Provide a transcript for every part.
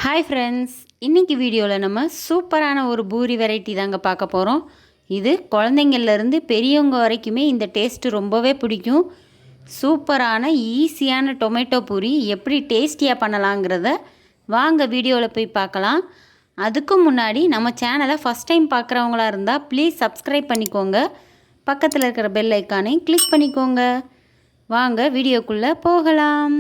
Hi friends, இன்றைக்கி வீடியோவில் நம்ம சூப்பரான ஒரு பூரி வெரைட்டி தாங்க பார்க்க போகிறோம். இது குழந்தைங்கள்லேருந்து பெரியவங்க வரைக்குமே இந்த டேஸ்ட்டு ரொம்பவே பிடிக்கும். சூப்பரான ஈஸியான டொமேட்டோ பூரி எப்படி டேஸ்டியாக பண்ணலாங்கிறத வாங்க வீடியோவில் போய் பார்க்கலாம். அதுக்கு முன்னாடி நம்ம சேனலை ஃபஸ்ட் டைம் பார்க்குறவங்களா இருந்தால் ப்ளீஸ் சப்ஸ்கிரைப் பண்ணிக்கோங்க. பக்கத்தில் இருக்கிற பெல் ஐக்கானையும் கிளிக் பண்ணிக்கோங்க. வாங்க வீடியோக்குள்ளே போகலாம்.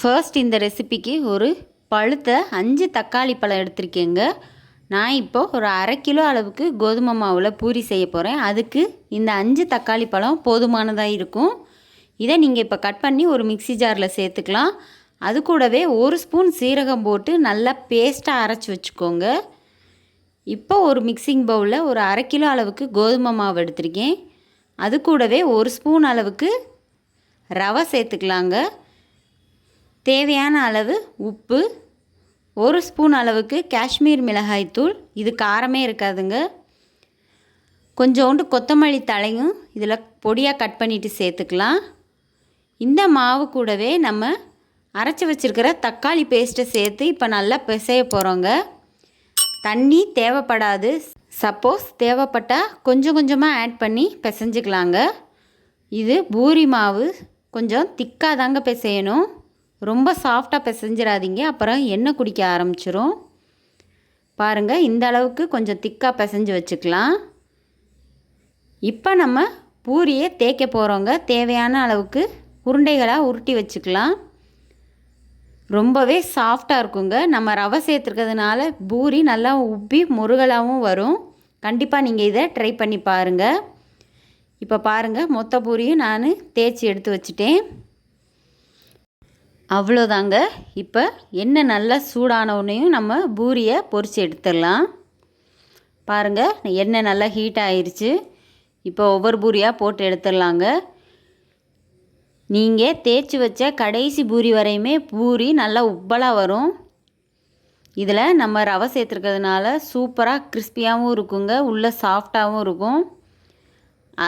ஃபர்ஸ்ட் இந்த ரெசிபிக்கு ஒரு பழுத்த 5 தக்காளி பழம் எடுத்திருக்கேங்க. நான் இப்போது ஒரு 1/2 கிலோ அளவுக்கு கோதுமை மாவில் பூரி செய்ய போகிறேன். அதுக்கு இந்த 5 தக்காளி பழம் போதுமானதாக இருக்கும். இதை நீங்கள் இப்போ கட் பண்ணி ஒரு மிக்ஸி ஜாரில் சேர்த்துக்கலாம். அது கூடவே 1 ஸ்பூன் சீரகம் போட்டு நல்லா பேஸ்ட்டாக அரைச்சி வச்சுக்கோங்க. இப்போ ஒரு மிக்சிங் பவுலில் ஒரு 1/2 கிலோ அளவுக்கு கோதுமை மாவு எடுத்திருக்கேன். அது கூடவே 1 ஸ்பூன் அளவுக்கு ரவை சேர்த்துக்கலாங்க. தேவையான அளவு உப்பு, 1 ஸ்பூன் அளவுக்கு காஷ்மீர் மிளகாய்த்தூள், இது காரமே இருக்காதுங்க. கொஞ்சோண்டு கொத்தமல்லி தழையும் இதில் பொடியாக கட் பண்ணிவிட்டு சேர்த்துக்கலாம். இந்த மாவு கூடவே நம்ம அரைச்சி வச்சுருக்கிற தக்காளி பேஸ்ட்டை சேர்த்து இப்போ நல்லா பிசைய போகிறோங்க. தண்ணி தேவைப்படாது. சப்போஸ் தேவைப்பட்டால் கொஞ்சம் கொஞ்சமாக ஆட் பண்ணி பிசைஞ்சிக்கலாங்க. இது பூரி மாவு கொஞ்சம் திக்காக தாங்க பிசையணும். ரொம்ப சாஃப்டாக பிசைஞ்சிடாதீங்க, அப்புறம் எண்ணெய் குடிக்க ஆரம்பிச்சிரும். பாருங்கள், இந்த அளவுக்கு கொஞ்சம் திக்காக பிசைஞ்சு வச்சுக்கலாம். இப்போ நம்ம பூரியை தேய்க்க போகிறோங்க. தேவையான அளவுக்கு உருண்டைகளாக உருட்டி வச்சுக்கலாம். ரொம்பவே சாஃப்டாக இருக்குங்க. நம்ம ரவை சேர்த்துருக்கிறதுனால பூரி நல்லா உப்பி முருகலாகவும் வரும். கண்டிப்பாக நீங்கள் இதை ட்ரை பண்ணி பாருங்கள். இப்போ பாருங்கள், மொத்த பூரியும் நான் தேய்ச்சி எடுத்து வச்சுட்டேன். அவ்வளோதாங்க. இப்போ எண்ணெய் நல்லா சூடானவுடனேயும் நம்ம பூரியை பொரித்து எடுத்துடலாம். பாருங்கள், எண்ணெய் நல்லா ஹீட் ஆயிடுச்சு. இப்போ ஒவ்வொரு பூரியாக போட்டு எடுத்துடலாங்க. நீங்கள் தேய்ச்சி வச்ச கடைசி பூரி வரையுமே பூரி நல்லா உப்பலாக வரும். இதில் நம்ம ரவை சேர்த்துருக்கிறதுனால சூப்பராக கிறிஸ்பியாகவும் இருக்குங்க, உள்ளே சாஃப்டாகவும் இருக்கும்.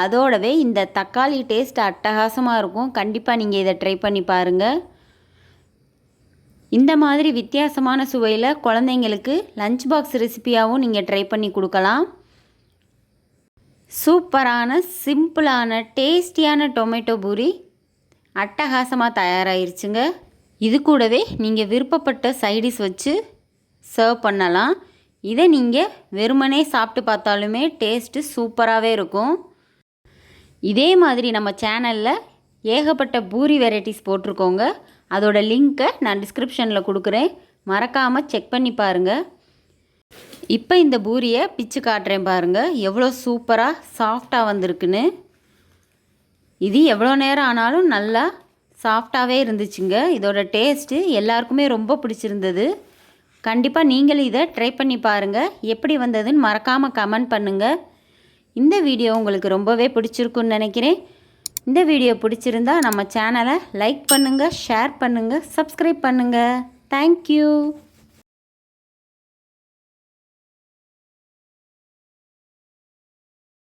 அதோடவே இந்த தக்காளி டேஸ்ட் அட்டகாசமாக இருக்கும். கண்டிப்பாக நீங்கள் இதை ட்ரை பண்ணி பாருங்கள். இந்த மாதிரி வித்தியாசமான சுவையில் குழந்தைங்களுக்கு லஞ்ச் பாக்ஸ் ரெசிபியாகவும் நீங்கள் ட்ரை பண்ணி கொடுக்கலாம். சூப்பரான சிம்பிளான டேஸ்டியான டொமேட்டோ பூரி அட்டகாசமாக தயாராகிருச்சுங்க. இது கூடவே நீங்கள் விருப்பப்பட்ட சைடிஷ் வச்சு சர்வ் பண்ணலாம். இதை நீங்கள் வெறுமனே சாப்பிட்டு பார்த்தாலுமே டேஸ்ட்டு சூப்பராகவே இருக்கும். இதே மாதிரி நம்ம சேனலில் ஏகப்பட்ட பூரி வெரைட்டிஸ் போட்டிருக்கோங்க. அதோட லிங்க்கை நான் டிஸ்கிரிப்ஷனில் கொடுக்குறேன், மறக்காமல் செக் பண்ணி பாருங்கள். இப்போ இந்த பூரியை பிச்சு காட்டுறேன் பாருங்கள், எவ்வளோ சூப்பராக சாஃப்டாக வந்திருக்குன்னு. இது எவ்வளோ நேரம் ஆனாலும் நல்லா சாஃப்டாகவே இருந்துச்சுங்க. இதோட டேஸ்ட்டு எல்லாருக்குமே ரொம்ப பிடிச்சிருந்தது. கண்டிப்பாக நீங்களும் இதை ட்ரை பண்ணி பாருங்கள். எப்படி வந்ததுன்னு மறக்காமல் கமெண்ட் பண்ணுங்கள். இந்த வீடியோ உங்களுக்கு ரொம்பவே பிடிச்சிருக்குன்னு நினைக்கிறேன். இந்த வீடியோ பிடிச்சிருந்தா நம்ம சேனலை லைக் பண்ணுங்கள், ஷேர் பண்ணுங்கள், சப்ஸ்கிரைப் பண்ணுங்கள். தேங்க்யூ.